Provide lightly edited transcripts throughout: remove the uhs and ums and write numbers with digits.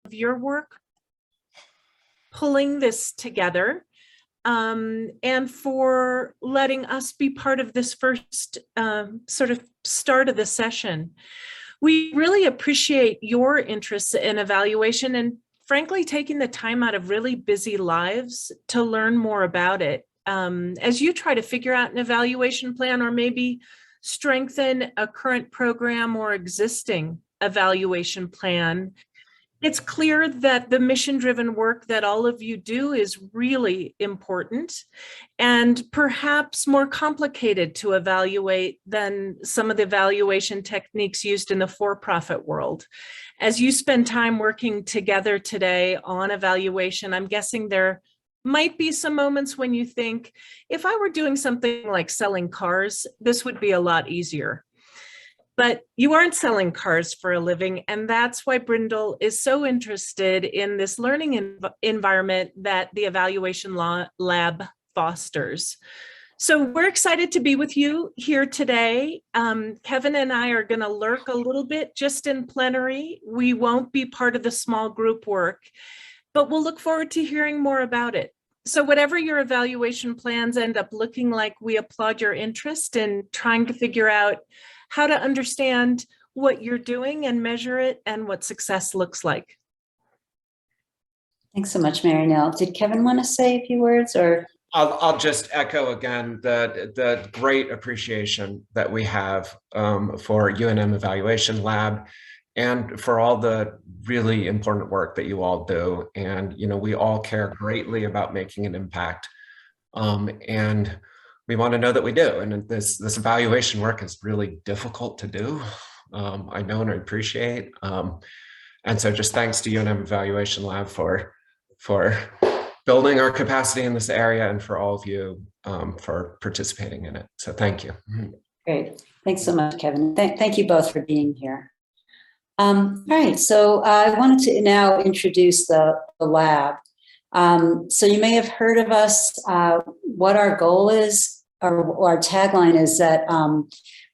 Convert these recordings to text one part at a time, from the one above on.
of your work pulling this together, and for letting us be part of this first sort of start of the session. We really appreciate your interest in evaluation and frankly taking the time out of really busy lives to learn more about it. As you try to figure out an evaluation plan or maybe strengthen a current program or existing evaluation plan, it's clear that the mission-driven work that all of you do is really important and perhaps more complicated to evaluate than some of the evaluation techniques used in the for-profit world. As you spend time working together today on evaluation, I'm guessing there might be some moments when you think, if I were doing something like selling cars, this would be a lot easier. But you aren't selling cars for a living, and that's why Brindle is so interested in this learning environment that the Evaluation Lab fosters. So we're excited to be with you here today. Kevin and I are going to lurk a little bit just in plenary. We won't be part of the small group work, but we'll look forward to hearing more about it. So whatever your evaluation plans end up looking like, we applaud your interest in trying to figure out how to understand what you're doing and measure it and what success looks like. Thanks so much, Mary Nell. Did Kevin want to say a few words, or? I'll just echo again the great appreciation that we have for UNM Evaluation Lab and for all the really important work that you all do. And, you know, we all care greatly about making an impact. And we want to know that we do. And this evaluation work is really difficult to do. I know and I appreciate. And so just thanks to UNM Evaluation Lab for building our capacity in this area and for all of you for participating in it. So thank you. Great. Thanks so much, Kevin. Thank you both for being here. All right, so I wanted to now introduce the lab. So you may have heard of us. What our goal is, or our tagline is that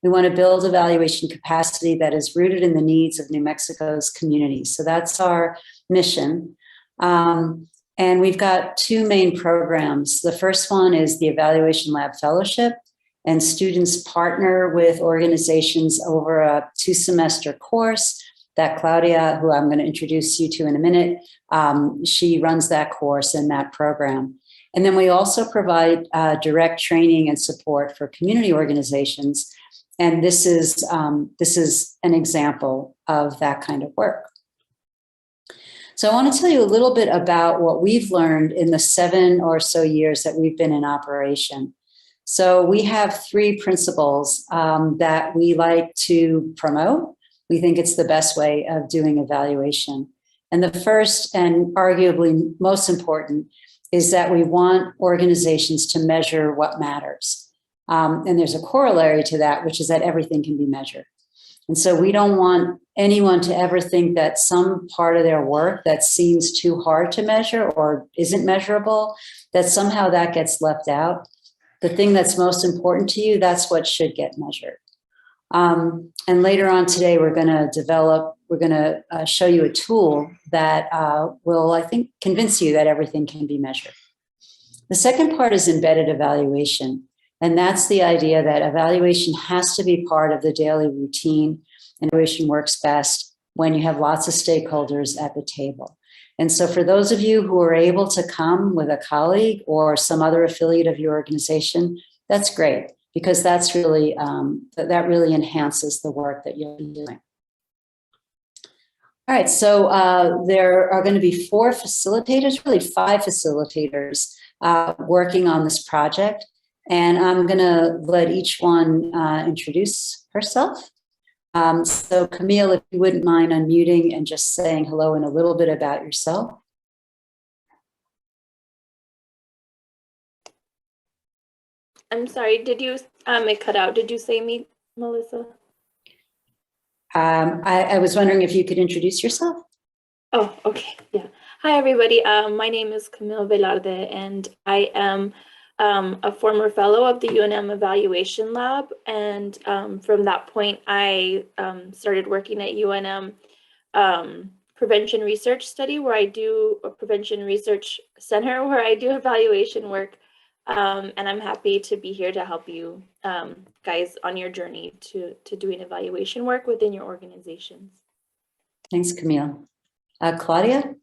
we want to build evaluation capacity that is rooted in the needs of New Mexico's communities. So that's our mission. And we've got two main programs. The first one is the Evaluation Lab Fellowship, and students partner with organizations over a 2-semester course that Claudia, who I'm going to introduce you to in a minute, she runs that course in that program. And then we also provide direct training and support for community organizations. And this is an example of that kind of work. So I want to tell you a little bit about what we've learned in the 7 or so years that we've been in operation. So we have 3 principles that we like to promote. We think it's the best way of doing evaluation. And the first, and arguably most important, is that we want organizations to measure what matters. And there's a corollary to that, which is that everything can be measured. And so we don't want anyone to ever think that some part of their work that seems too hard to measure or isn't measurable, that somehow that gets left out. The thing that's most important to you, that's what should get measured. And later on today, we're going to show you a tool that will, I think, convince you that everything can be measured. The second part is embedded evaluation. And that's the idea that evaluation has to be part of the daily routine, and evaluation works best when you have lots of stakeholders at the table. And so for those of you who are able to come with a colleague or some other affiliate of your organization, that's great, because that's really, that really enhances the work that you'll be doing. All right, so there are going to be 4 facilitators, really 5 facilitators working on this project. And I'm going to let each one introduce herself. So Camille, if you wouldn't mind unmuting and just saying hello and a little bit about yourself. I'm sorry, did you, it cut out. Did you say me, Melissa? I was wondering if you could introduce yourself. Oh, okay, yeah. Hi, everybody. My name is Camille Velarde, and I am a former fellow of the UNM Evaluation Lab. And from that point, I started working at UNM prevention research study where I do a prevention research center where I do evaluation work. And I'm happy to be here to help you guys on your journey to doing evaluation work within your organizations. Thanks, Camille. Claudia?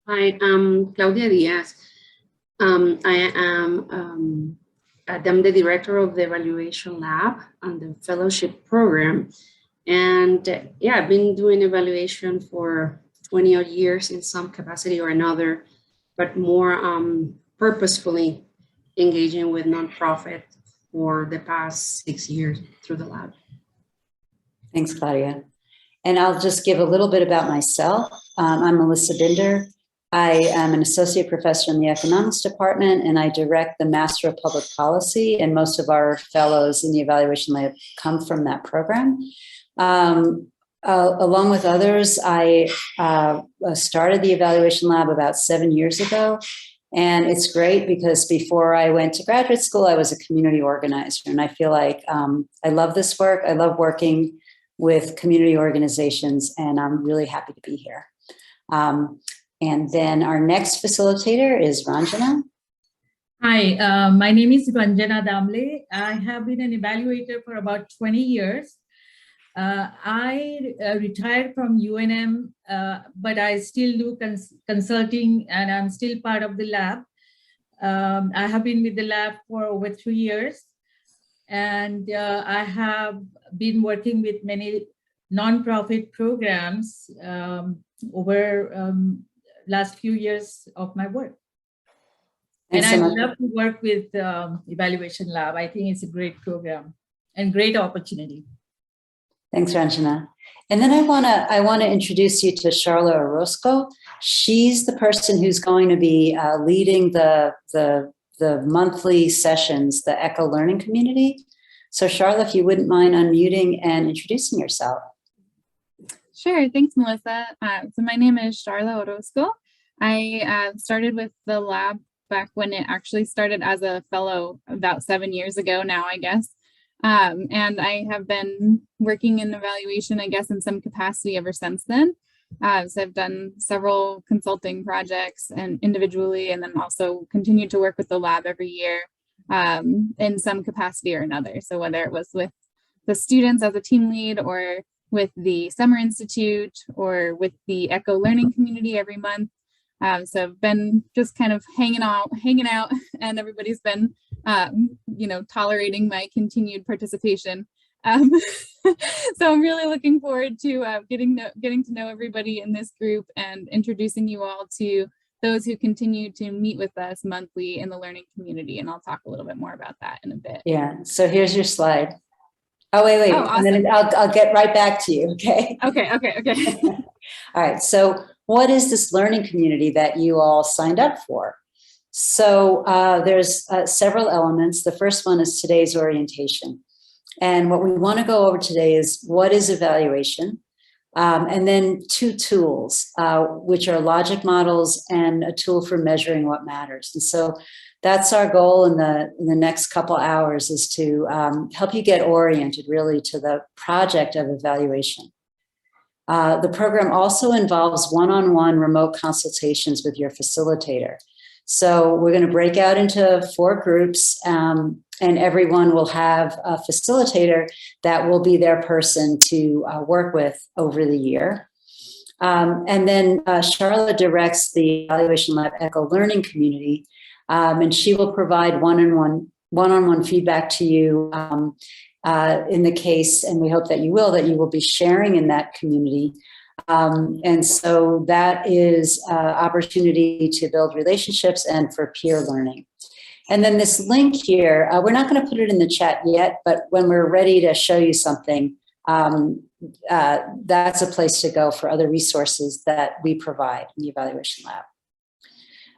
Hi, I'm Claudia Diaz. I'm the director of the Evaluation Lab and the Fellowship Program. And yeah, I've been doing evaluation for 20 odd years in some capacity or another, but more purposefully engaging with nonprofit for the past 6 years through the lab. Thanks, Claudia. And I'll just give a little bit about myself. I'm Melissa Binder. I am an associate professor in the economics department, and I direct the Master of Public Policy, and most of our fellows in the evaluation lab come from that program. Along with others, I started the evaluation lab about 7 years ago. And it's great because before I went to graduate school, I was a community organizer. And I feel like I love this work. I love working with community organizations, and I'm really happy to be here. And then our next facilitator is Ranjana. Hi, my name is Ranjana Damle. I have been an evaluator for about 20 years. I retired from UNM, but I still do consulting, and I'm still part of the lab. I have been with the lab for over 3 years, and I have been working with many nonprofit programs over last few years of my work. And I love to work with Evaluation Lab. I think it's a great program and great opportunity. Thanks, Ranjana. And then I want to introduce you to Charla Orozco. She's the person who's going to be leading the monthly sessions, the ECHO Learning Community. So Charla, if you wouldn't mind unmuting and introducing yourself. Sure, thanks, Melissa. So my name is Charla Orozco. I started with the lab back when it actually started as a fellow about 7 years ago now, I guess. And I have been working in evaluation, I guess, in some capacity ever since then. So I've done several consulting projects and individually, and then also continued to work with the lab every year in some capacity or another. So whether it was with the students as a team lead, or with the Summer Institute, or with the ECHO Learning Community every month. So I've been just kind of hanging out, and everybody's been, tolerating my continued participation. So I'm really looking forward to getting to know everybody in this group and introducing you all to those who continue to meet with us monthly in the learning community. And I'll talk a little bit more about that in a bit. Yeah, so here's your slide. Oh, wait, Oh, awesome. and then I'll get right back to you, okay? Okay. All right, so what is this learning community that you all signed up for? So there's several elements. The first one is today's orientation. And what we want to go over today is what is evaluation? And then 2 tools, which are logic models and a tool for measuring what matters. And so that's our goal in the next couple hours, is to help you get oriented really to the project of evaluation. The program also involves one-on-one remote consultations with your facilitator. So we're going to break out into 4 groups, and everyone will have a facilitator that will be their person to work with over the year. And then Charla directs the Evaluation Lab ECHO Learning Community, and she will provide one-on-one feedback to you in the case, and we hope that you will be sharing in that community. And so that is opportunity to build relationships and for peer learning. And then this link here, we're not going to put it in the chat yet, but when we're ready to show you something, that's a place to go for other resources that we provide in the Evaluation Lab.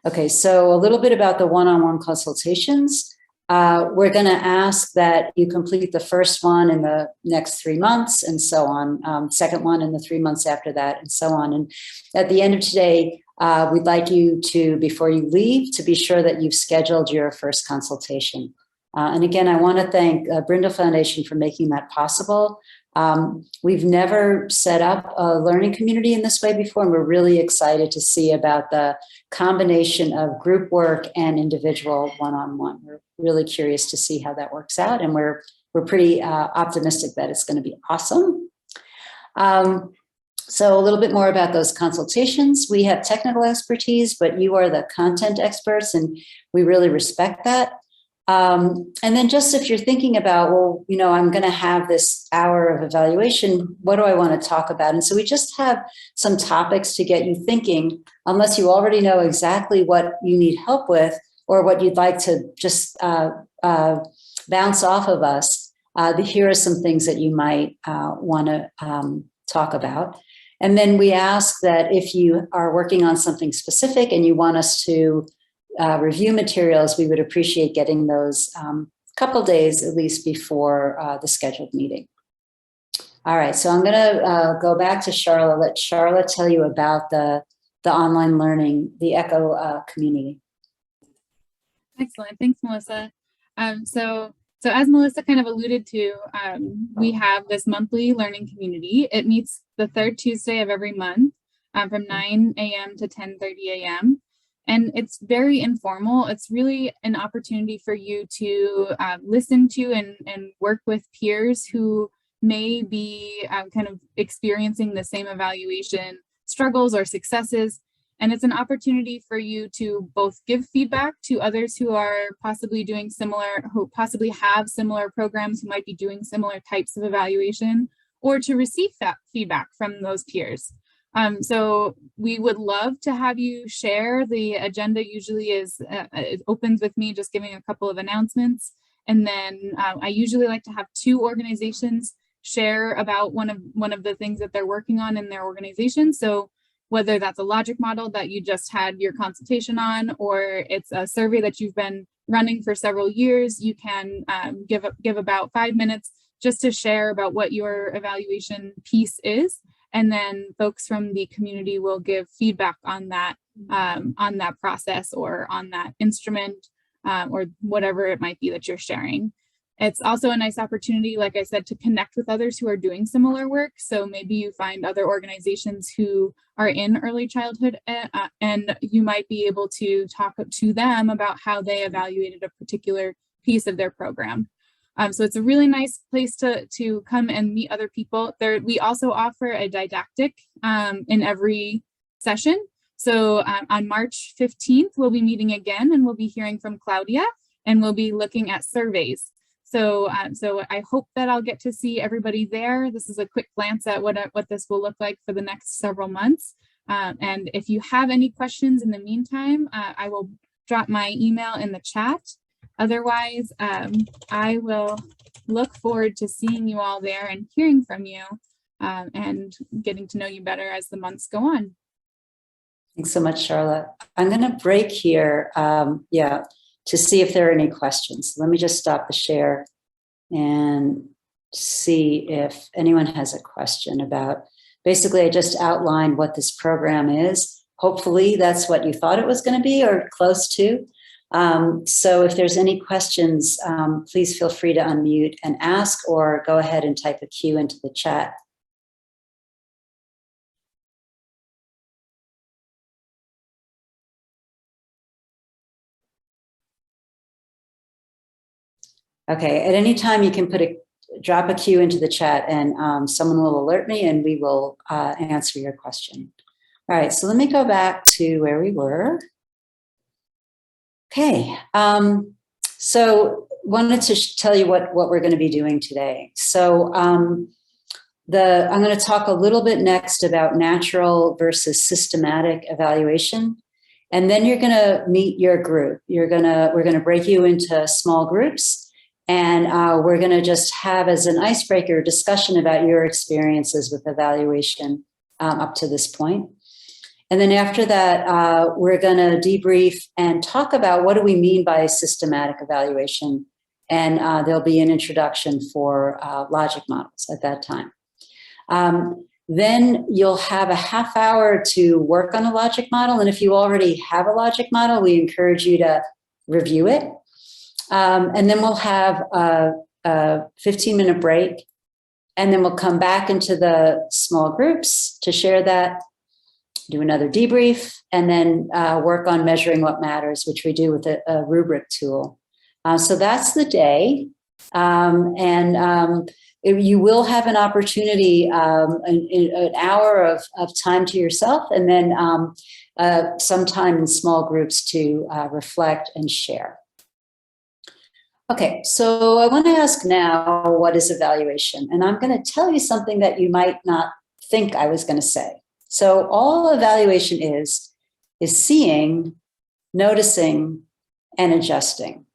Okay, so a little bit about the one-on-one consultations. We're going to ask that you complete the first one in the next 3 months, and so on, second one in the 3 months after that, and so on. And at the end of today, we'd like you to, before you leave, to be sure that you've scheduled your first consultation. And again, I want to thank Brindle Foundation for making that possible. We've never set up a learning community in this way before, and we're really excited to see about the combination of group work and individual one-on-one. We're really curious to see how that works out, and we're pretty optimistic that it's going to be awesome. So a little bit more about those consultations. We have technical expertise, but you are the content experts, and we really respect that. And then just if you're thinking about, well, you know, I'm going to have this hour of evaluation, what do I want to talk about? And so we just have some topics to get you thinking, unless you already know exactly what you need help with or what you'd like to just bounce off of us. Here are some things that you might want to talk about. And then we ask that if you are working on something specific and you want us to review materials, we would appreciate getting those couple days at least before the scheduled meeting. All right, so I'm going to go back to Charlotte. Let Charlotte tell you about the online learning, the ECHO community. Excellent. Thanks, Melissa. So as Melissa kind of alluded to, we have this monthly learning community. It meets the third Tuesday of every month from 9 a.m. to 10:30 a.m. And it's very informal. It's really an opportunity for you to listen to and work with peers who may be kind of experiencing the same evaluation struggles or successes. And it's an opportunity for you to both give feedback to others who are possibly doing similar, who possibly have similar programs, who might be doing similar types of evaluation, or to receive that feedback from those peers. So we would love to have you share. The agenda usually is, it opens with me just giving a couple of announcements. And then I usually like to have two organizations share about one of the things that they're working on in their organization. So whether that's a logic model that you just had your consultation on, or it's a survey that you've been running for several years, you can give about 5 minutes just to share about what your evaluation piece is. And then folks from the community will give feedback on that process or on that instrument or whatever it might be that you're sharing. It's also a nice opportunity, like I said, to connect with others who are doing similar work. So maybe you find other organizations who are in early childhood and you might be able to talk to them about how they evaluated a particular piece of their program. So it's a really nice place to come and meet other people. We also offer a didactic in every session. So on March 15th, we'll be meeting again and we'll be hearing from Claudia and we'll be looking at surveys. So I hope that I'll get to see everybody there. This is a quick glance at what this will look like for the next several months. And if you have any questions in the meantime, I will drop my email in the chat. Otherwise, I will look forward to seeing you all there and hearing from you and getting to know you better as the months go on. Thanks so much, Charlotte. I'm going to break here, to see if there are any questions. Let me just stop the share and see if anyone has a question about, basically, I just outlined what this program is. Hopefully that's what you thought it was going to be or close to. So if there's any questions, please feel free to unmute and ask or go ahead and type a Q into the chat. Okay, at any time you can drop a Q into the chat and someone will alert me and we will answer your question. All right, so let me go back to where we were. Okay, so wanted to tell you what we're going to be doing today. So I'm going to talk a little bit next about natural versus systematic evaluation. And then you're going to meet your group. We're going to break you into small groups. And we're going to just have as an icebreaker discussion about your experiences with evaluation up to this point. And then after that, we're going to debrief and talk about what do we mean by systematic evaluation. And there'll be an introduction for logic models at that time. Then you'll have a half hour to work on a logic model. And if you already have a logic model, we encourage you to review it. And then we'll have a 15-minute break. And then we'll come back into the small groups to share that, do another debrief, and then work on measuring what matters, which we do with a rubric tool. So that's the day. You will have an opportunity, an hour of time to yourself, and then some time in small groups to reflect and share. Okay, so I want to ask now, what is evaluation? And I'm going to tell you something that you might not think I was going to say. So all evaluation is seeing, noticing, and adjusting.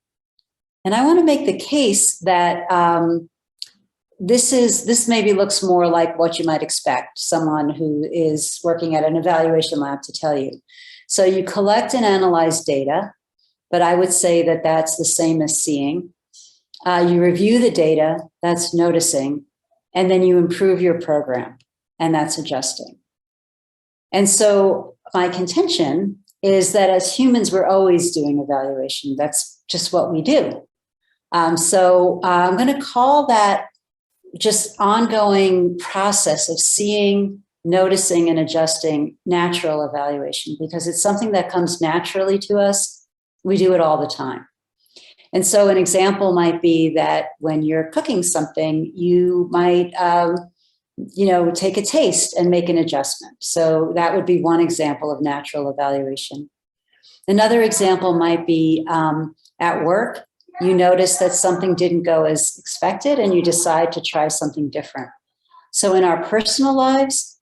And I want to make the case that this maybe looks more like what you might expect someone who is working at an evaluation lab to tell you. So you collect and analyze data, but I would say that that's the same as seeing. You review the data, that's noticing, and then you improve your program, and that's adjusting. And so my contention is that as humans, we're always doing evaluation. That's just what we do. So I'm going to call that just ongoing process of seeing, noticing, and adjusting natural evaluation, because it's something that comes naturally to us. We do it all the time. And so an example might be that when you're cooking something, you might take a taste and make an adjustment. So that would be one example of natural evaluation. Another example might be at work, you notice that something didn't go as expected and you decide to try something different. So in our personal lives,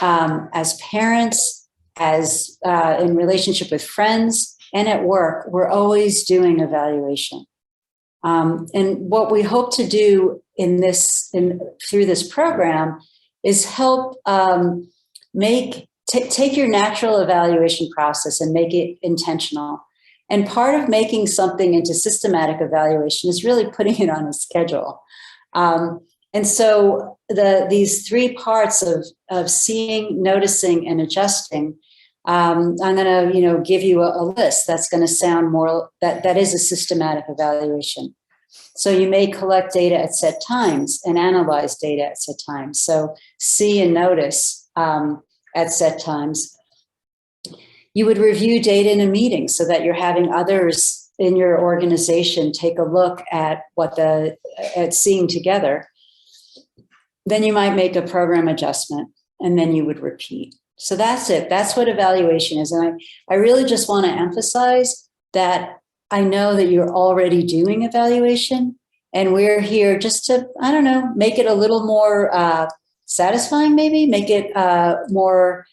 as parents, as in relationship with friends, and at work, we're always doing evaluation. And what we hope to do through this program is help take your natural evaluation process and make it intentional. And part of making something into systematic evaluation is really putting it on a schedule. And so these three parts of seeing, noticing, and adjusting, I'm going to give you a list that's going to sound more, that is a systematic evaluation. So you may collect data at set times and analyze data at set times. So see and notice at set times. You would review data in a meeting so that you're having others in your organization take a look at at seeing together. Then you might make a program adjustment, and then you would repeat. So that's it. That's what evaluation is. And I really just want to emphasize that I know that you're already doing evaluation, and we're here just to, make it a little more satisfying, maybe, make it more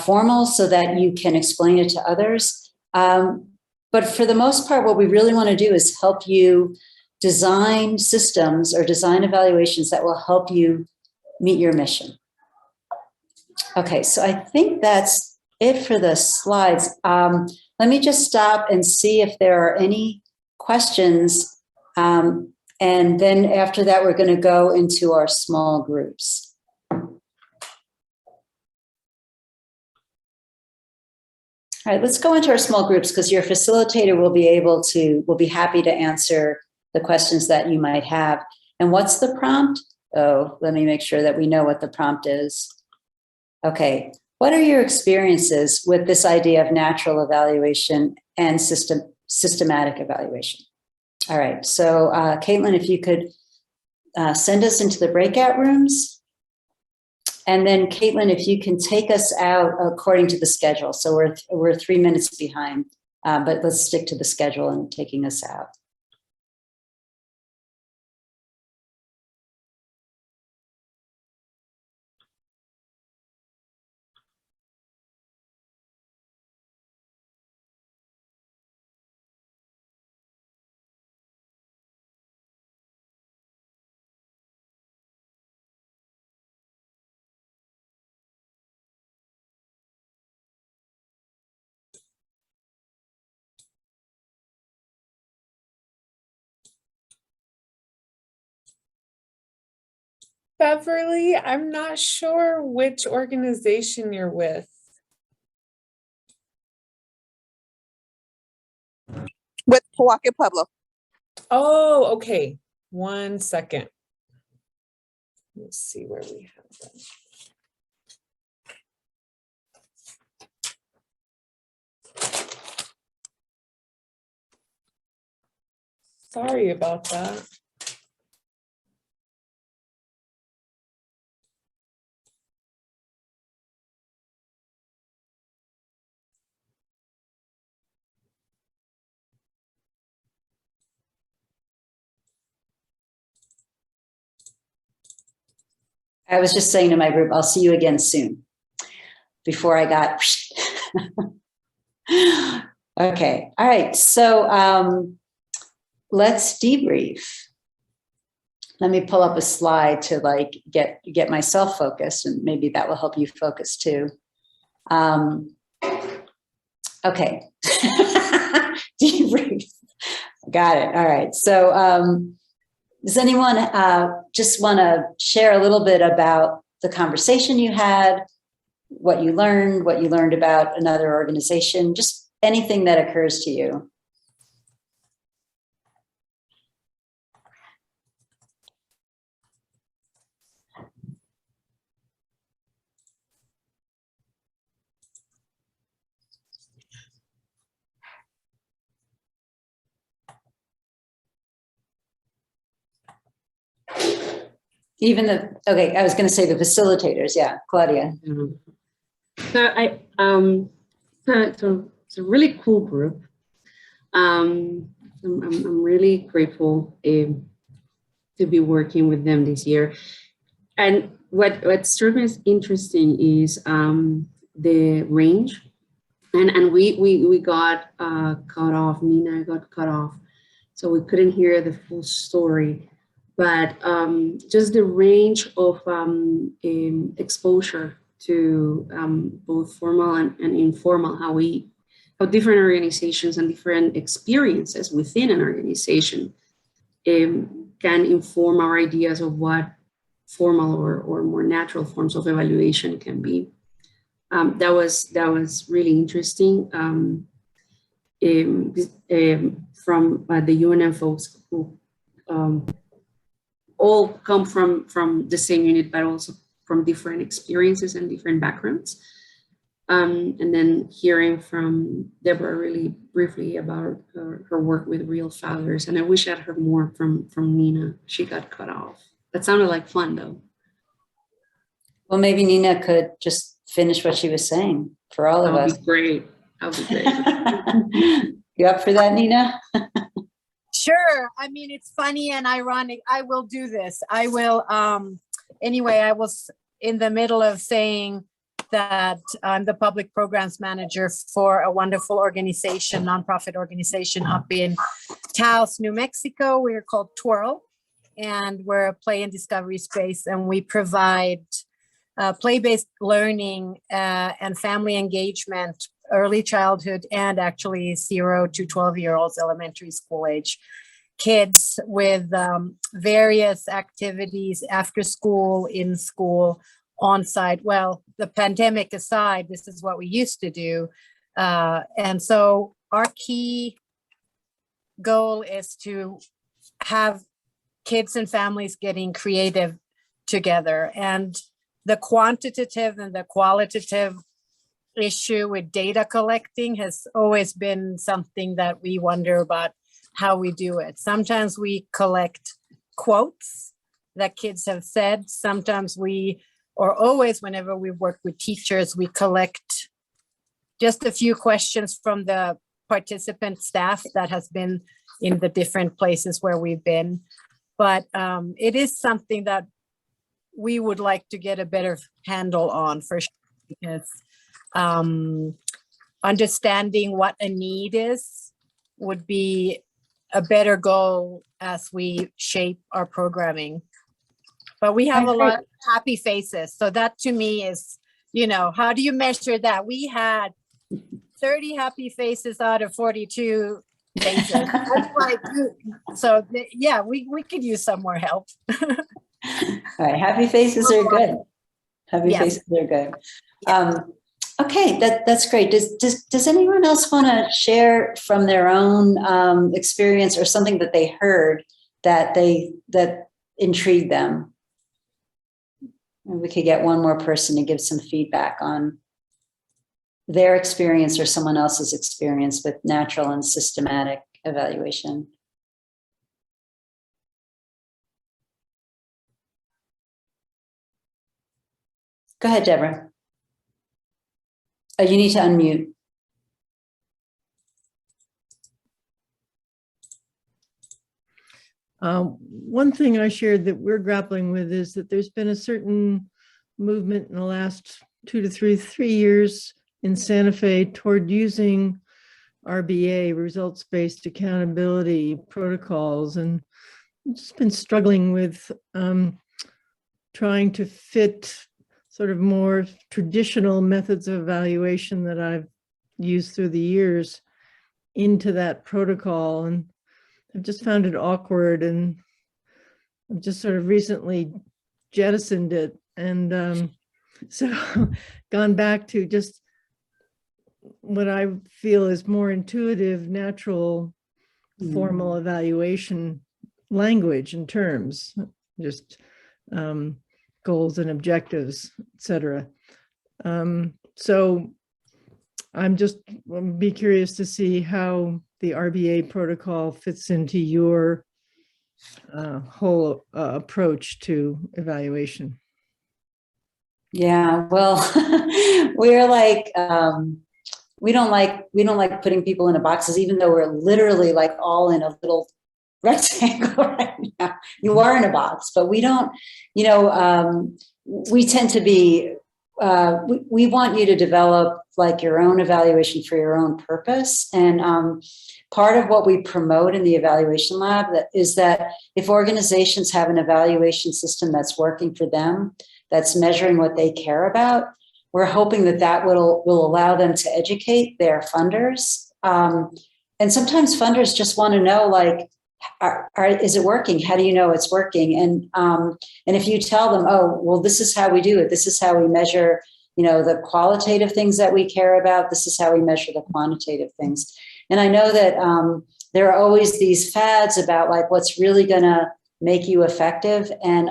formal so that you can explain it to others. But for the most part, what we really want to do is help you design systems or design evaluations that will help you meet your mission. Okay, so I think that's it for the slides. Let me just stop and see if there are any questions. And then after that, we're going to go into our small groups. All right, let's go into our small groups because your facilitator will be happy to answer the questions that you might have. And what's the prompt? Oh, let me make sure that we know what the prompt is. Okay, what are your experiences with this idea of natural evaluation and systematic evaluation? All right, so Caitlin, if you could send us into the breakout rooms. And then Caitlin, if you can take us out according to the schedule. So we're 3 minutes behind, but let's stick to the schedule and taking us out. Beverly, I'm not sure which organization you're with. With Powhatan Pueblo. Oh, okay. 1 second. Let's see where we have them. Sorry about that. I was just saying to my group, I'll see you again soon. Before I got. Okay. All right. So let's debrief. Let me pull up a slide to like get myself focused, and maybe that will help you focus too. Okay. Debrief. Got it. All right. So does anyone just want to share a little bit about the conversation you had, what you learned about another organization, just anything that occurs to you? Even okay, I was going to say the facilitators. Yeah, Claudia. So it's a really cool group. I'm really grateful to be working with them this year. And what struck me as interesting is the range, and we got cut off. Nina got cut off, so we couldn't hear the full story. But just the range of exposure to both formal and informal, how different organizations and different experiences within an organization can inform our ideas of what formal or more natural forms of evaluation can be. That was really interesting. From the UNM folks who all come from the same unit, but also from different experiences and different backgrounds. And then hearing from Deborah really briefly about her work with real fathers. And I wish I'd heard more from Nina. She got cut off. That sounded like fun though. Well, maybe Nina could just finish what she was saying for all of us. That would be great. That would be great. You up for that, Nina? Sure. I mean, it's funny and ironic. I will do this. I will. Anyway, I was in the middle of saying that I'm the public programs manager for a wonderful organization, nonprofit organization up in Taos, New Mexico. We're called Twirl, and we're a play and discovery space, and we provide play-based learning and family engagement, early childhood, and actually 0 to 12-year-olds, elementary school age kids, with various activities after school, in school, on site. Well, the pandemic aside, this is what we used to do. And so our key goal is to have kids and families getting creative together. And the quantitative and the qualitative issue with data collecting has always been something that we wonder about how we do it. Sometimes we collect quotes that kids have said. Sometimes or always whenever we work with teachers, we collect just a few questions from the participant staff that has been in the different places where we've been. But it is something that we would like to get a better handle on, for sure, because understanding what a need is would be a better goal as we shape our programming. But we have a lot of happy faces. So that to me is, how do you measure that? We had 30 happy faces out of 42 faces. So yeah, we could use some more help. All right, happy faces are good. Happy faces are good. Okay, that's great. Does anyone else want to share from their own experience or something that they heard that intrigued them? And we could get one more person to give some feedback on their experience or someone else's experience with natural and systematic evaluation. Go ahead, Deborah. Oh, you need to unmute. One thing I shared that we're grappling with is that there's been a certain movement in the last 2 to 3 years in Santa Fe toward using RBA, results-based accountability protocols, and I've just been struggling with trying to fit sort of more traditional methods of evaluation that I've used through the years into that protocol. And I've just found it awkward, and I've just sort of recently jettisoned it. And so gone back to just what I feel is more intuitive, natural, formal evaluation language and terms, just goals and objectives, et cetera. So I'm just be curious to see how the RBA protocol fits into your whole approach to evaluation. Yeah, well, we're like, we don't like putting people into boxes, even though we're literally like all in a little rectangle right now. You are in a box, but we don't, we tend to be, we want you to develop like your own evaluation for your own purpose. And part of what we promote in the evaluation lab is that if organizations have an evaluation system that's working for them, that's measuring what they care about, we're hoping that will allow them to educate their funders. And sometimes funders just want to know, like, is it working? How do you know it's working? And if you tell them, oh, well, this is how we do it. This is how we measure, the qualitative things that we care about. This is how we measure the quantitative things. And I know that there are always these fads about like what's really going to make you effective. And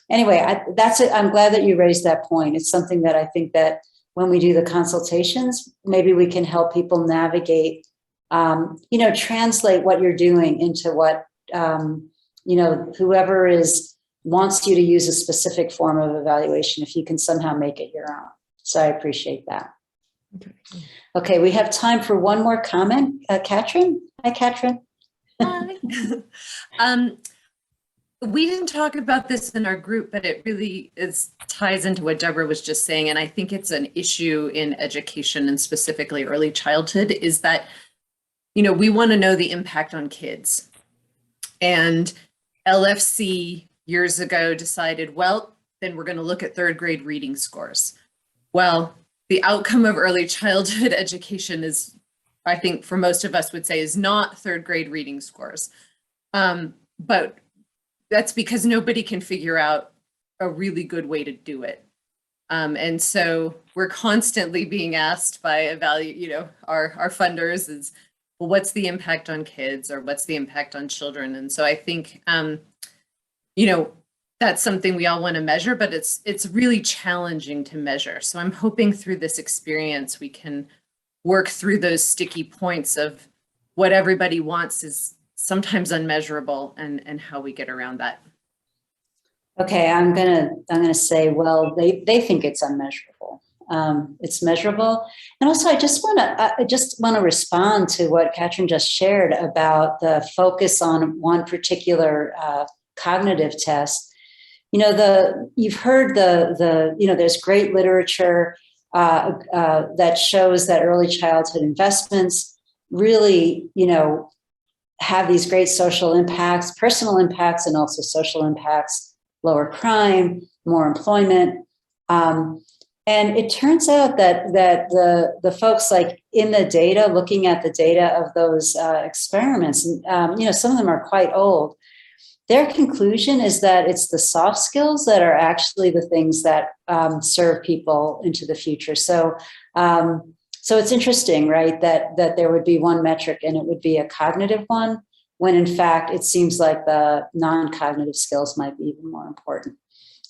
anyway, that's it. I'm glad that you raised that point. It's something that I think that when we do the consultations, maybe we can help people navigate, translate what you're doing into what, whoever wants you to use a specific form of evaluation, if you can somehow make it your own. So I appreciate that. Okay, we have time for one more comment. Katrin? Hi, Katrin. Hi. We didn't talk about this in our group, but it really ties into what Deborah was just saying. And I think it's an issue in education and specifically early childhood is that, we want to know the impact on kids. And LFC years ago decided, well, then we're going to look at third grade reading scores. Well, the outcome of early childhood education is, I think for most of us would say, is not third grade reading scores. But that's because nobody can figure out a really good way to do it. And so we're constantly being asked by our funders is, well, what's the impact on kids or what's the impact on children? And so I think, that's something we all want to measure, but it's really challenging to measure. So I'm hoping through this experience, we can work through those sticky points of what everybody wants is sometimes unmeasurable and how we get around that. Okay, I'm gonna say, well, they think it's unmeasurable. It's measurable, and also I just want to respond to what Katrin just shared about the focus on one particular cognitive test. You've heard there's great literature that shows that early childhood investments really, have these great social impacts, personal impacts, and also social impacts, lower crime, more employment. And it turns out that the folks like in the data, looking at the data of those experiments, and some of them are quite old, their conclusion is that it's the soft skills that are actually the things that serve people into the future. So it's interesting, right, that there would be one metric and it would be a cognitive one, when in fact, it seems like the non-cognitive skills might be even more important.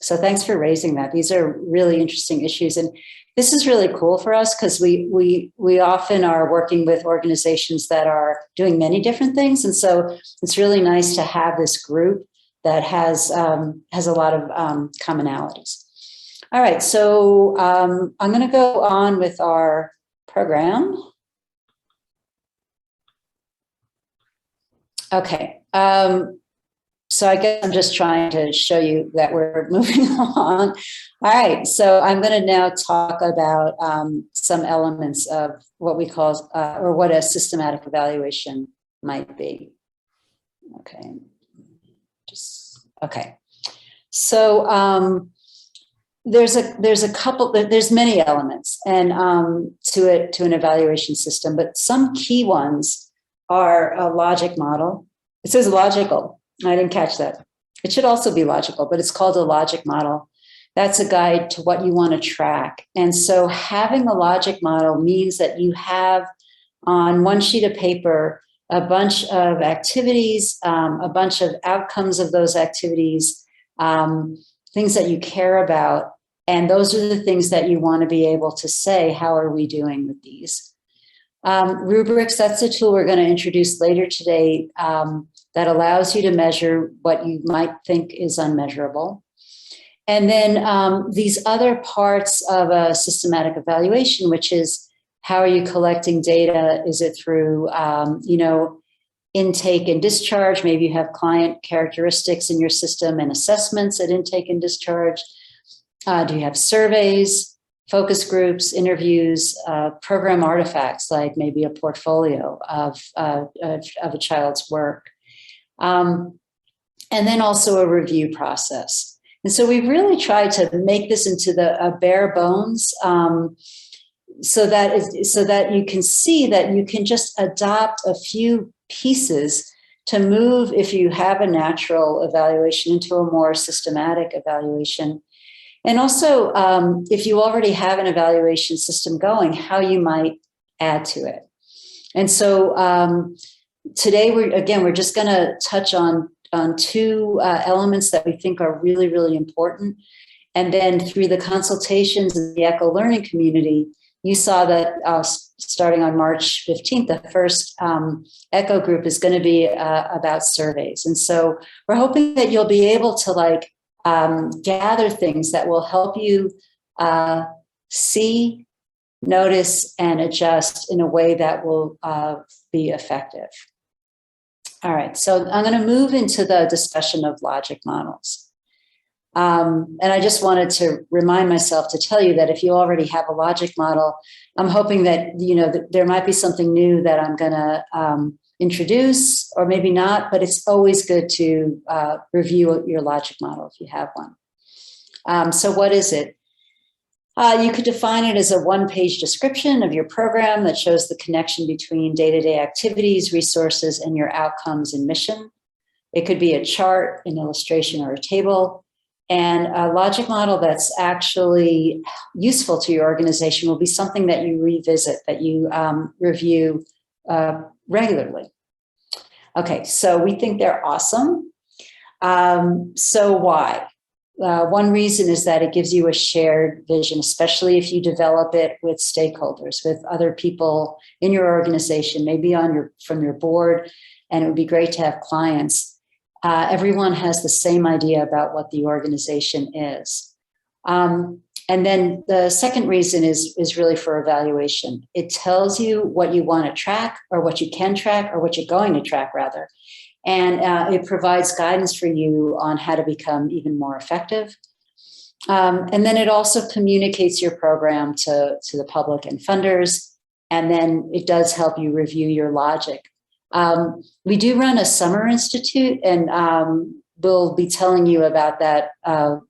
So thanks for raising that. These are really interesting issues. And this is really cool for us because we often are working with organizations that are doing many different things. And so it's really nice to have this group that has a lot of commonalities. All right, so I'm going to go on with our program. Okay. So I guess I'm just trying to show you that we're moving on. All right, so I'm going to now talk about some elements of what we call, or what a systematic evaluation might be. Okay, okay. So there's many elements and to an evaluation system, but some key ones are a logic model. It says logical. I didn't catch that. It should also be logical, but it's called a logic model. That's a guide to what you want to track. And so having a logic model means that you have on one sheet of paper a bunch of activities, a bunch of outcomes of those activities, things that you care about. And those are the things that you want to be able to say, how are we doing with these? Rubrics, that's a tool we're going to introduce later today that allows you to measure what you might think is unmeasurable. And then these other parts of a systematic evaluation, which is how are you collecting data? Is it through, intake and discharge? Maybe you have client characteristics in your system and assessments at intake and discharge. Do you have surveys, focus groups, interviews, program artifacts, like maybe a portfolio of a child's work? And then also a review process. And so we've really tried to make this into a bare bones so that you can see that you can just adopt a few pieces to move, if you have a natural evaluation, into a more systematic evaluation. And also, if you already have an evaluation system going, how you might add to it. And so today, we're just going to touch on two elements that we think are really, really important. And then through the consultations in the ECHO Learning community, you saw that starting on March 15th, the first ECHO group is going to be about surveys. And so we're hoping that you'll be able to gather things that will help you see, notice, and adjust in a way that will be effective. All right, so I'm going to move into the discussion of logic models. And I just wanted to remind myself to tell you that if you already have a logic model, I'm hoping that, that there might be something new that I'm going to introduce, or maybe not, but it's always good to review your logic model if you have one. So what is it? You could define it as a one-page description of your program that shows the connection between day-to-day activities, resources, and your outcomes and mission. It could be a chart, an illustration, or a table. And a logic model that's actually useful to your organization will be something that you revisit, that you review regularly. Okay, so we think they're awesome. So why? One reason is that it gives you a shared vision, especially if you develop it with stakeholders, with other people in your organization, maybe from your board, and it would be great to have clients. Everyone has the same idea about what the organization is. And then the second reason is really for evaluation. It tells you what you want to track, or what you can track, or what you're going to track, rather. And it provides guidance for you on how to become even more effective. And then it also communicates your program to the public and funders. And then it does help you review your logic. We do run a summer institute, and we'll be telling you about that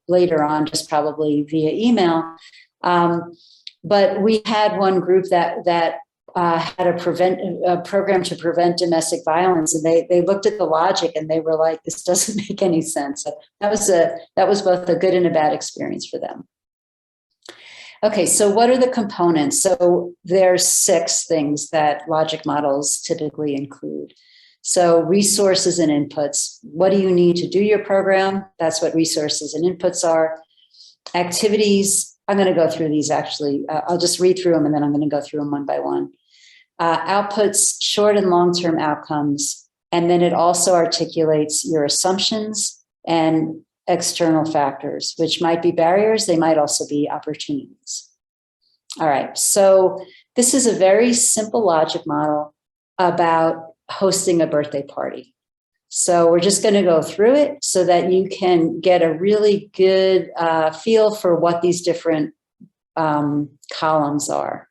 later on, just probably via email. But we had one group that had a program to prevent domestic violence, and they looked at the logic and they were like, "This doesn't make any sense." So that was both a good and a bad experience for them. Okay, so what are the components? So there's 6 things that logic models typically include. So resources and inputs. What do you need to do your program? That's what resources and inputs are. Activities, I'm going to go through these actually. I'll just read through them and then I'm going to go through them one by one. Outputs, short and long-term outcomes. And then it also articulates your assumptions and external factors, which might be barriers. They might also be opportunities. All right. So this is a very simple logic model about hosting a birthday party. So we're just going to go through it so that you can get a really good feel for what these different columns are.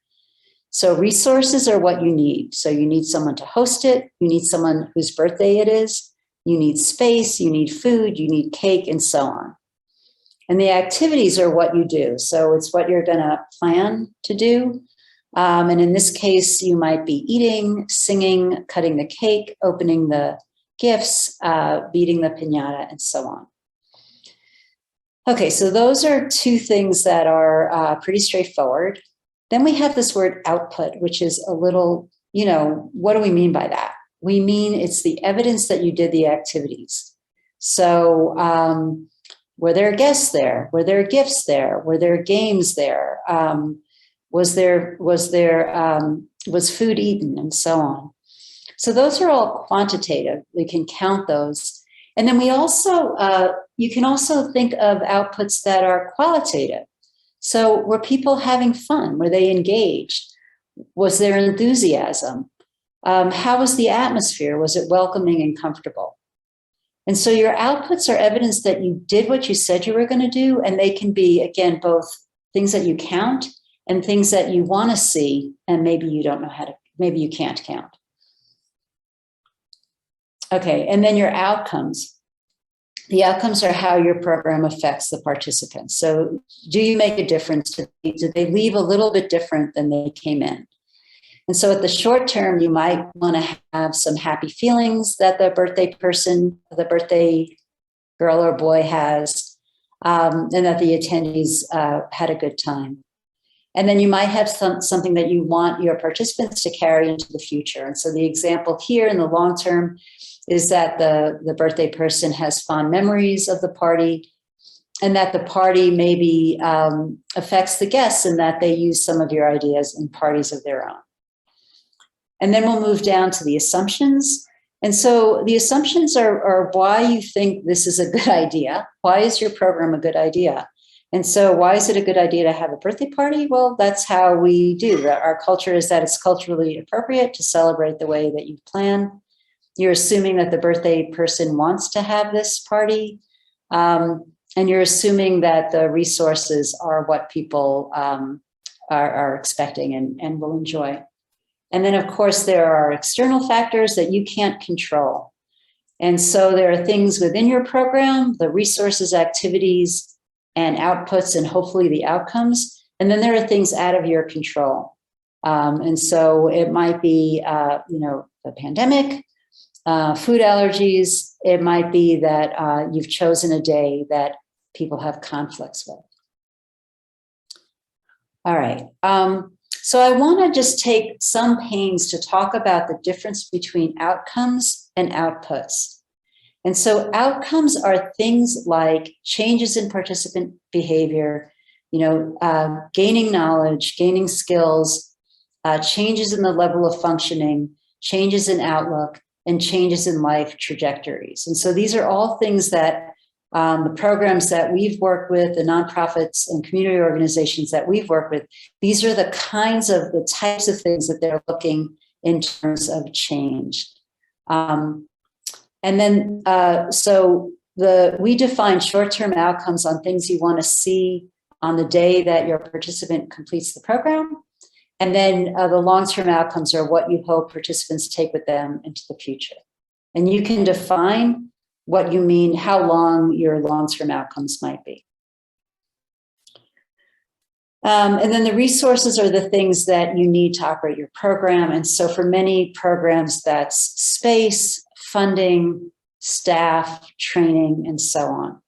So resources are what you need. So you need someone to host it. You need someone whose birthday it is. You need space, you need food, you need cake, and so on. And the activities are what you do. So it's what you're going to plan to do. And in this case, you might be eating, singing, cutting the cake, opening the gifts, beating the piñata, and so on. Okay, so those are two things that are pretty straightforward. Then we have this word output, which is a little, what do we mean by that? We mean it's the evidence that you did the activities. So were there guests there? Were there gifts there? Were there games there? Was food eaten, and so on? So those are all quantitative. We can count those. And then we also, you can also think of outputs that are qualitative. So were people having fun? Were they engaged? Was there enthusiasm? How was the atmosphere? Was it welcoming and comfortable? And so your outputs are evidence that you did what you said you were going to do. And they can be, again, both things that you count and things that you want to see. And maybe you don't know how to, maybe you can't count. Okay, and then your outcomes. The outcomes are how your program affects the participants. So do you make a difference? Do they leave a little bit different than they came in? And so at the short term, you might want to have some happy feelings that the birthday person, the birthday girl or boy has, and that the attendees had a good time. And then you might have something that you want your participants to carry into the future. And so the example here in the long term is that the birthday person has fond memories of the party, and that the party maybe affects the guests and that they use some of your ideas in parties of their own. And then we'll move down to the assumptions. And so the assumptions are why you think this is a good idea. Why is your program a good idea? And so why is it a good idea to have a birthday party? Well, that's how we do. Our culture is that it's culturally appropriate to celebrate the way that you plan. You're assuming that the birthday person wants to have this party. And you're assuming that the resources are what people are expecting and will enjoy. And then, of course, there are external factors that you can't control. And so there are things within your program, the resources, activities, and outputs, and hopefully the outcomes. And then there are things out of your control. And so it might be, the pandemic, food allergies. It might be that you've chosen a day that people have conflicts with. All right. So I want to just take some pains to talk about the difference between outcomes and outputs. And so outcomes are things like changes in participant behavior, gaining knowledge, gaining skills, changes in the level of functioning, changes in outlook, and changes in life trajectories. And so these are all things that the programs that we've worked with, the nonprofits and community organizations that we've worked with, these are the types of things that they're looking in terms of change. And then, we define short-term outcomes on things you want to see on the day that your participant completes the program. And then the long-term outcomes are what you hope participants take with them into the future. And you can define what you mean, how long your long-term outcomes might be. And then the resources are the things that you need to operate your program. And so for many programs, that's space, funding, staff, training, and so on.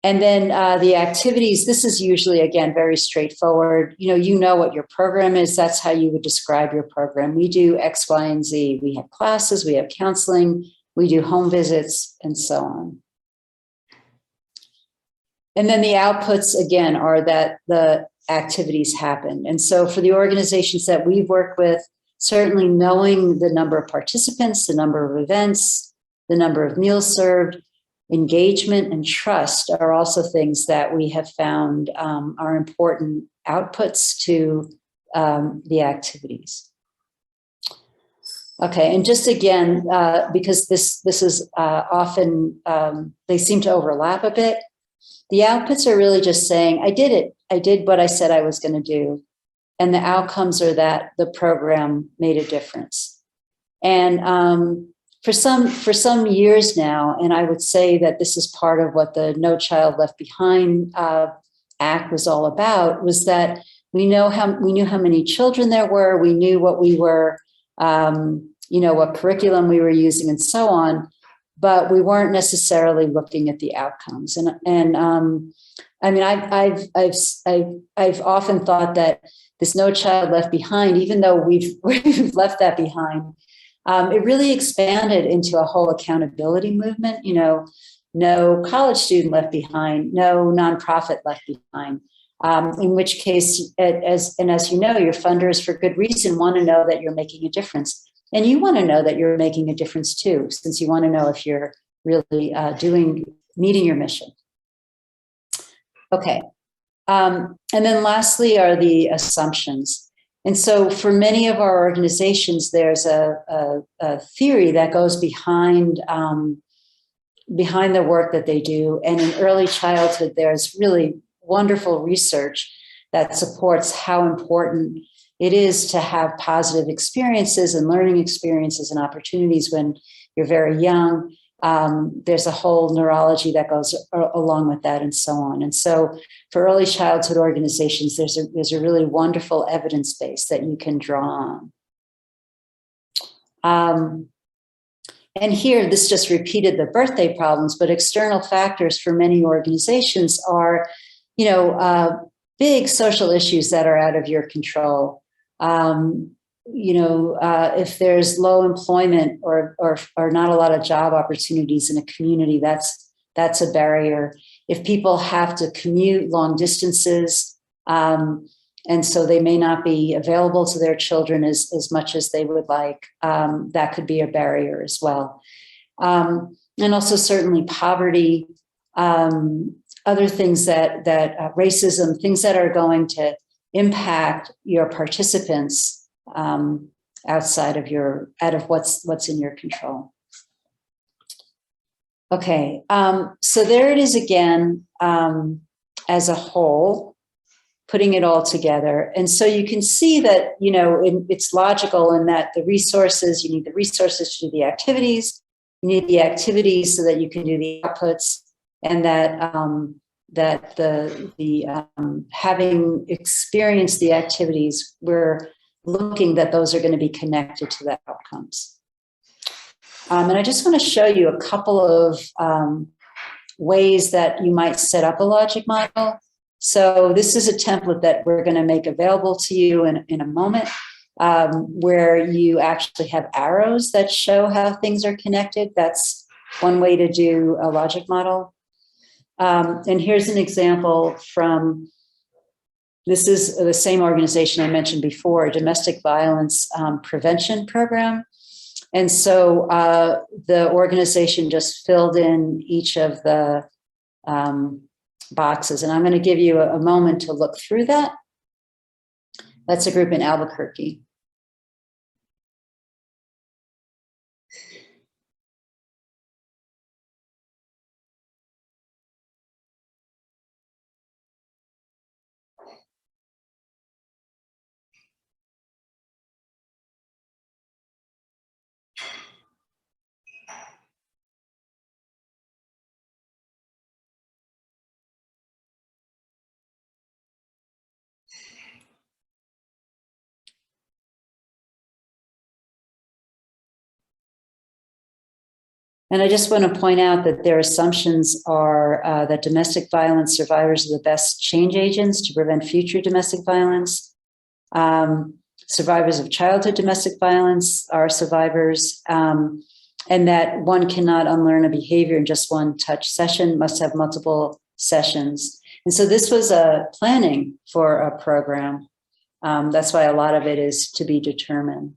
And then the activities, this is usually, again, very straightforward. You know what your program is. That's how you would describe your program. We do X, Y, and Z. We have classes, we have counseling, we do home visits, and so on. And then the outputs, again, are that the activities happen. And so for the organizations that we've worked with, certainly knowing the number of participants, the number of events, the number of meals served, engagement and trust are also things that we have found are important outputs to the activities. Okay, and just again, because this is often, they seem to overlap a bit. The outputs are really just saying, I did it. I did what I said I was going to do. And the outcomes are that the program made a difference. And for some years now, and I would say that this is part of what the No Child Left Behind Act was all about, was that we knew how many children there were. We knew what we were, what curriculum we were using and so on, but we weren't necessarily looking at the outcomes. And I mean, I've often thought that this No Child Left Behind, even though we've left that behind, it really expanded into a whole accountability movement. No college student left behind, no nonprofit left behind. In which case, as you know, your funders, for good reason, want to know that you're making a difference. And you want to know that you're making a difference too, since you want to know if you're really meeting your mission. Okay. And then lastly are the assumptions. And so for many of our organizations, there's a theory that goes behind the work that they do. And in early childhood, there's really wonderful research that supports how important it is to have positive experiences and learning experiences and opportunities when you're very young. There's a whole neurology that goes along with that and so on. And so for early childhood organizations, there's a really wonderful evidence base that you can draw on. And here, this just repeated the birthday problems, but external factors for many organizations are, big social issues that are out of your control. If there's low employment or not a lot of job opportunities in a community, that's a barrier. If people have to commute long distances, and so they may not be available to their children as much as they would like, that could be a barrier as well. And also certainly poverty, other things that racism, things that are going to impact your participants outside of what's in your control. Okay, so there it is again, as a whole, putting it all together. And so you can see that, it's logical in that you need the resources to do the activities, you need the activities so that you can do the outputs, and that having experienced the activities, we're looking that those are going to be connected to the outcomes. And I just want to show you a couple of ways that you might set up a logic model. So this is a template that we're going to make available to you in a moment, where you actually have arrows that show how things are connected. That's one way to do a logic model. And here's an example from, this is the same organization I mentioned before, Domestic Violence Prevention Program. And so the organization just filled in each of the boxes. And I'm going to give you a moment to look through that. That's a group in Albuquerque. And I just want to point out that their assumptions are that domestic violence survivors are the best change agents to prevent future domestic violence. Survivors of childhood domestic violence are survivors, and that one cannot unlearn a behavior in just one touch session, must have multiple sessions. And so this was a planning for a program. That's why a lot of it is to be determined.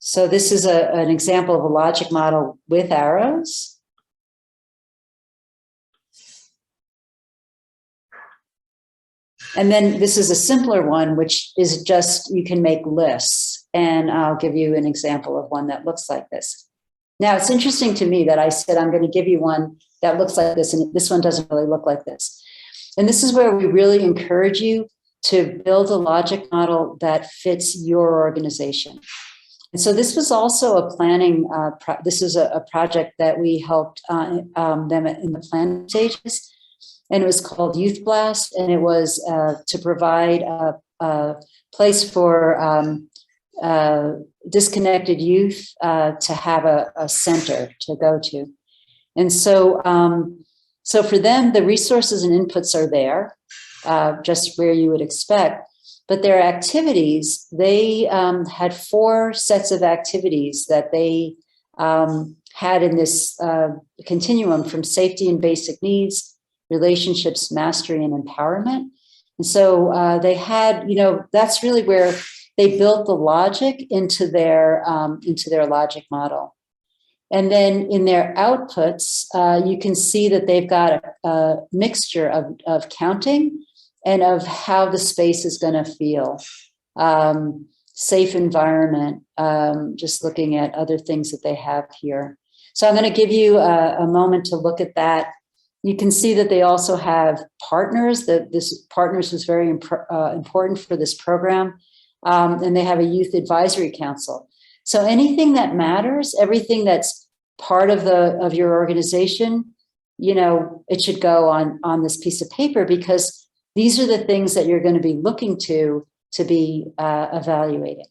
So this is an example of a logic model with arrows. And then this is a simpler one, which is just, you can make lists. And I'll give you an example of one that looks like this. Now, it's interesting to me that I said, I'm going to give you one that looks like this, and this one doesn't really look like this. And this is where we really encourage you to build a logic model that fits your organization. And so this was also a planning, this is a project that we helped them in the planning stages. And it was called Youth Blast, and it was to provide a place for disconnected youth to have a center to go to. And so, so for them, the resources and inputs are there, just where you would expect. But their activities, they had 4 sets of activities that they had in this continuum from safety and basic needs, relationships, mastery, and empowerment. And so they had, you know, that's really where they built the logic into their logic model. And then in their outputs, you can see that they've got a mixture of counting and of how the space is going to feel. Safe environment, just looking at other things that they have here. So I'm going to give you a moment to look at that. You can see that they also have partners, that this partners was very important for this program. And they have a youth advisory council. So anything that matters, everything that's part of your organization, you know, it should go on this piece of paper, because these are the things that you're going to be looking to be evaluating.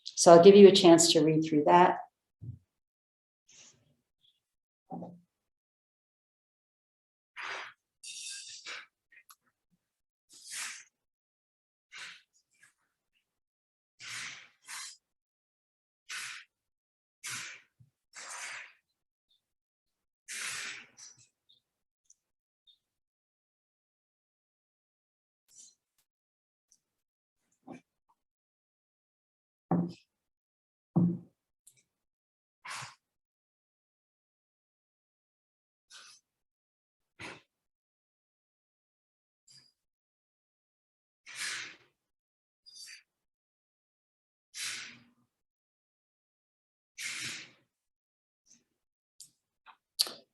So I'll give you a chance to read through that.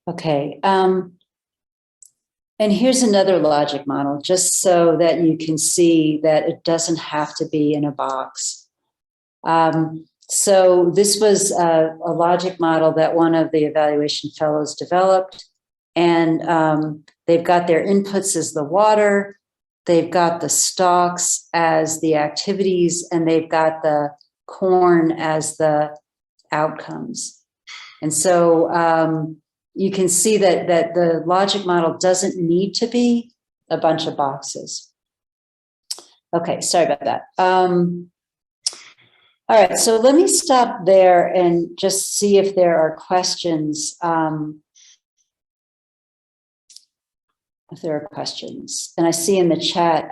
Okay, and here's another logic model, just so that you can see that it doesn't have to be in a box. So this was a logic model that one of the evaluation fellows developed, and they've got their inputs as the water, they've got the stalks as the activities, and they've got the corn as the outcomes. And so you can see that the logic model doesn't need to be a bunch of boxes. Okay, sorry about that. All right, so let me stop there and just see if there are questions. If there are questions, and I see in the chat,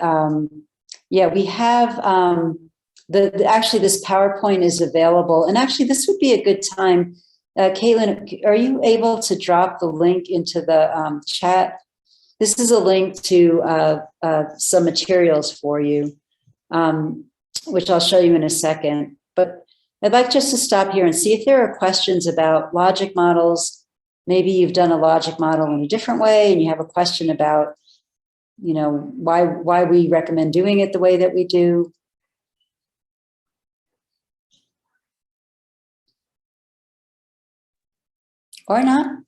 yeah, we have actually this PowerPoint is available, and actually this would be a good time. Caitlin, are you able to drop the link into the chat? This is a link to some materials for you, which I'll show you in a second. But I'd like just to stop here and see if there are questions about logic models. Maybe you've done a logic model in a different way and you have a question about, you know, why we recommend doing it the way that we do. Or not?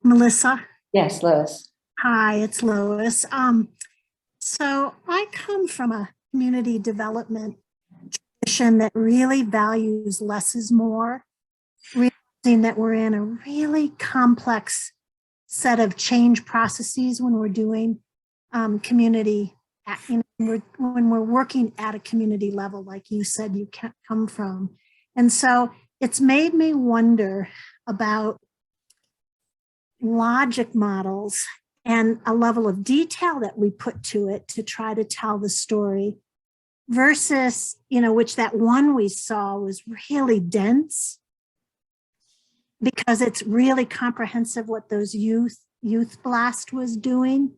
Melissa? Yes, Lois. Hi, it's Lois. So I come from a community development that really values less is more, realizing that we're in a really complex set of change processes when we're doing community, when we're working at a community level, like you said, you can't come from. And so it's made me wonder about logic models and a level of detail that we put to it to try to tell the story versus, which that one we saw was really dense because it's really comprehensive what those Youth Blast was doing.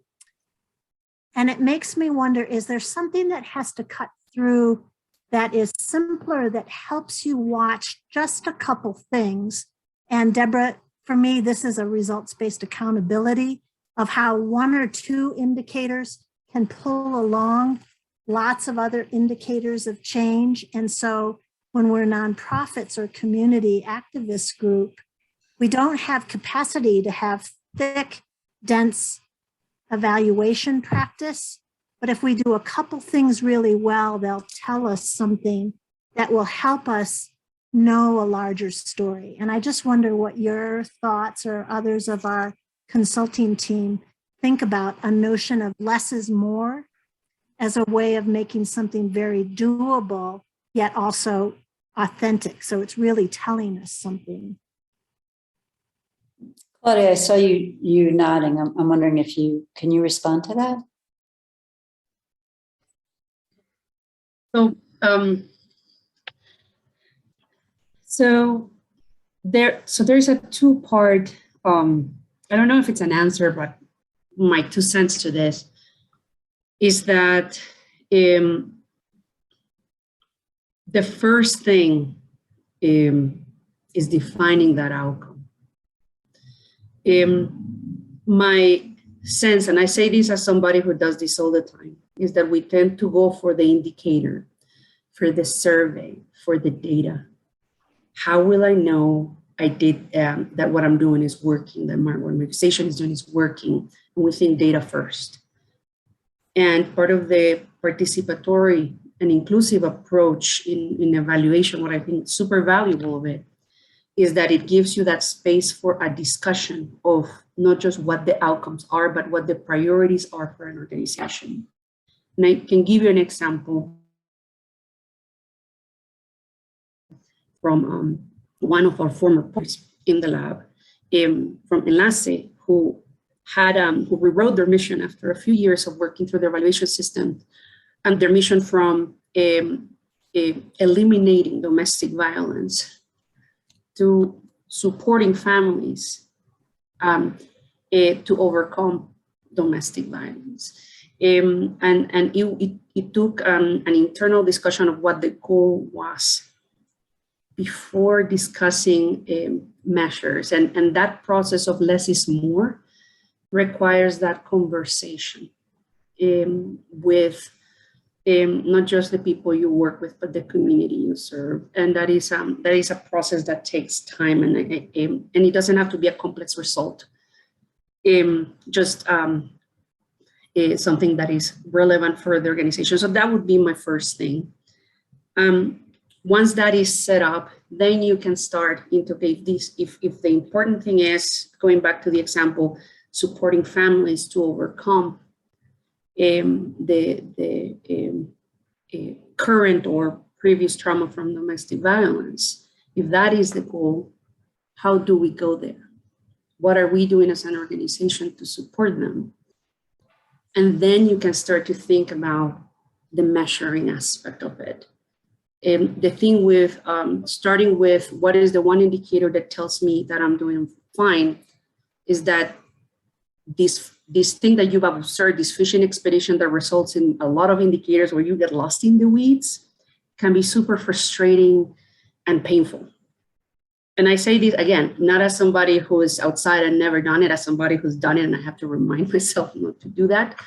And it makes me wonder, is there something that has to cut through that is simpler, that helps you watch just a couple things? And Deborah, for me, this is a results-based accountability of how one or two indicators can pull along lots of other indicators of change. And so when we're nonprofits or community activist group, we don't have capacity to have thick, dense evaluation practice. But if we do a couple things really well, they'll tell us something that will help us know a larger story. And I just wonder what your thoughts or others of our consulting team think about a notion of less is more as a way of making something very doable, yet also authentic. So it's really telling us something. Claudia, I saw you nodding. I'm wondering if can you respond to that? So there's a two-part, I don't know if it's an answer, but my 2 cents to this is that the first thing is defining that outcome. My sense, and I say this as somebody who does this all the time, is that we tend to go for the indicator, for the survey, for the data. How will I know I did that what I'm doing is working, that what my organization is doing is working? And we think data first. And part of the participatory and inclusive approach in evaluation, what I think is super valuable of it, is that it gives you that space for a discussion of not just what the outcomes are, but what the priorities are for an organization. And I can give you an example from one of our former partners in the lab, from Enlace, who rewrote their mission after a few years of working through their evaluation system, and their mission from eliminating domestic violence to supporting families to overcome domestic violence. And it took an internal discussion of what the goal was before discussing measures. And that process of less is more requires that conversation with not just the people you work with, but the community you serve. And that is a process that takes time, and it doesn't have to be a complex result. Just something that is relevant for the organization. So that would be my first thing. Once that is set up, then you can start into if the important thing is, going back to the example, supporting families to overcome the current or previous trauma from domestic violence. If that is the goal, how do we go there? What are we doing as an organization to support them? And then you can start to think about the measuring aspect of it. The thing with starting with what is the one indicator that tells me that I'm doing fine is that this thing that you've observed, this fishing expedition that results in a lot of indicators where you get lost in the weeds, can be super frustrating and painful. And I say this again, not as somebody who is outside and never done it, as somebody who's done it, and I have to remind myself not to do that.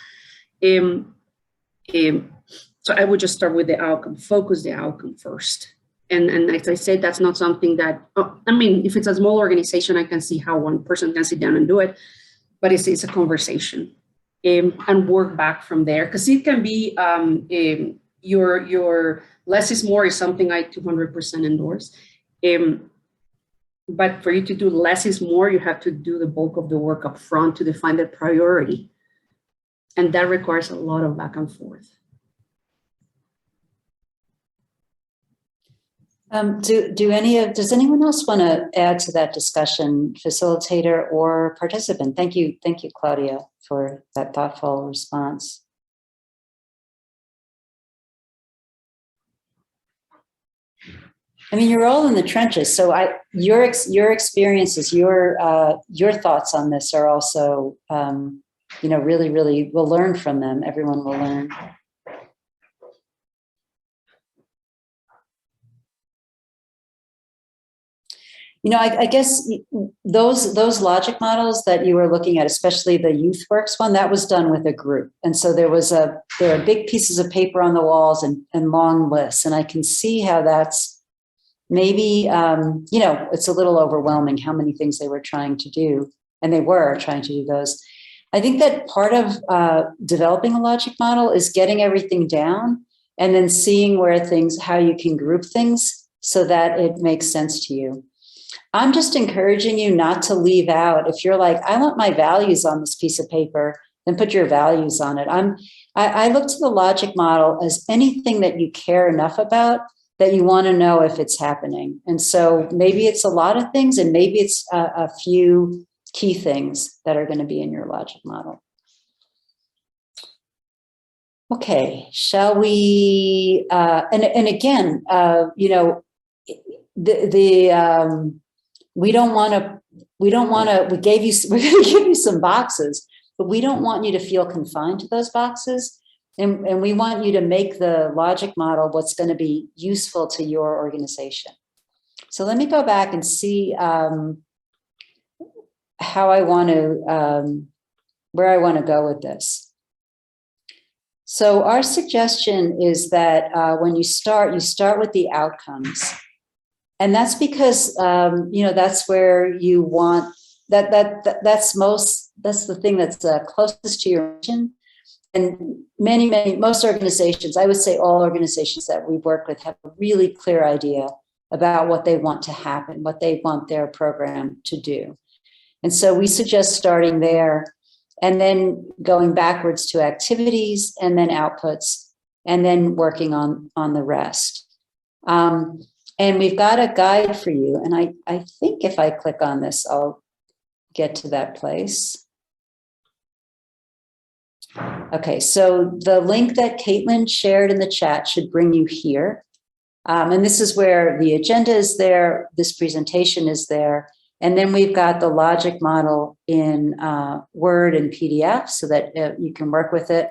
So I would just start with the outcome, focus the outcome first. And as I said, that's not something that, if it's a small organization, I can see how one person can sit down and do it, but it's a conversation and work back from there. Because it can be, your less is more is something I 200% endorse. But for you to do less is more, you have to do the bulk of the work up front to define the priority. And that requires a lot of back and forth. Does anyone else want to add to that discussion, facilitator or participant? Thank you, Claudia, for that thoughtful response. I mean, you're all in the trenches, so your experiences, your thoughts on this are also, really, we'll learn from them. Everyone will learn. I guess those logic models that you were looking at, especially the YouthWorks one, that was done with a group. And so there are big pieces of paper on the walls and long lists. And I can see how that's maybe, it's a little overwhelming how many things they were trying to do. And they were trying to do those. I think that part of developing a logic model is getting everything down and then seeing how you can group things so that it makes sense to you. I'm just encouraging you not to leave out. If you're like, I want my values on this piece of paper, then put your values on it. I look to the logic model as anything that you care enough about that you want to know if it's happening. And so maybe it's a lot of things, and maybe it's a few key things that are going to be in your logic model. Okay, shall we? And again, we we're going to give you some boxes, but we don't want you to feel confined to those boxes. And we want you to make the logic model what's going to be useful to your organization. So let me go back and see how I want to, where I want to go with this. So our suggestion is that when you start with the outcomes. And that's because, that's where you want, that's the thing that's closest to your mission. And most organizations, I would say all organizations that we work with have a really clear idea about what they want to happen, what they want their program to do. And so we suggest starting there and then going backwards to activities and then outputs and then working on the rest. And we've got a guide for you. And I think if I click on this, I'll get to that place. Okay, so the link that Caitlin shared in the chat should bring you here. And this is where the agenda is there. This presentation is there. And then we've got the logic model in Word and PDF so that you can work with it.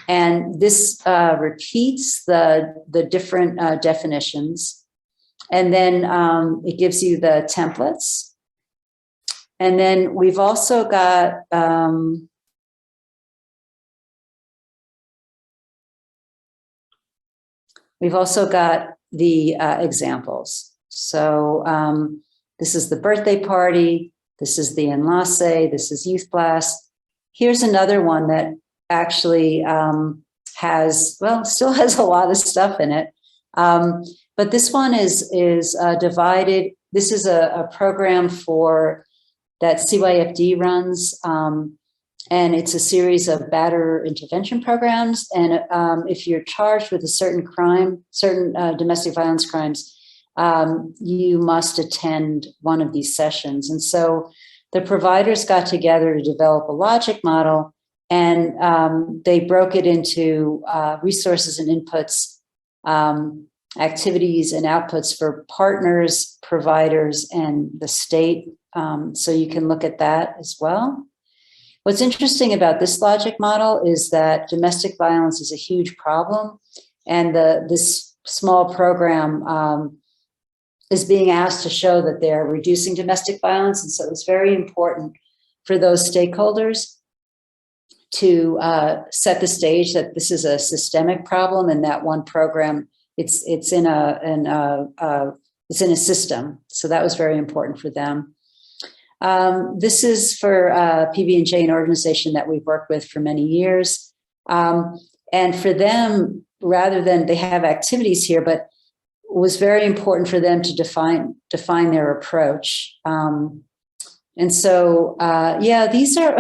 And this repeats the different definitions. And then it gives you the templates. And then we've also got the examples. So this is the birthday party. This is the enlace. This is Youth Blast. Here's another one that actually still has a lot of stuff in it. But this one is divided. This is a program that CYFD runs, and it's a series of batterer intervention programs. And if you're charged with a certain crime, certain domestic violence crimes, you must attend one of these sessions. And so the providers got together to develop a logic model, and they broke it into resources and inputs, activities and outputs for partners, providers, and the state. So you can look at that as well. What's interesting about this logic model is that domestic violence is a huge problem, and this small program is being asked to show that they're reducing domestic violence. And so it's very important for those stakeholders to set the stage that this is a systemic problem, and that one program it's in a system. So that was very important for them. This is for PB&J, an organization that we've worked with for many years. And for them, rather than they have activities here, but it was very important for them to define their approach. And so, yeah, these are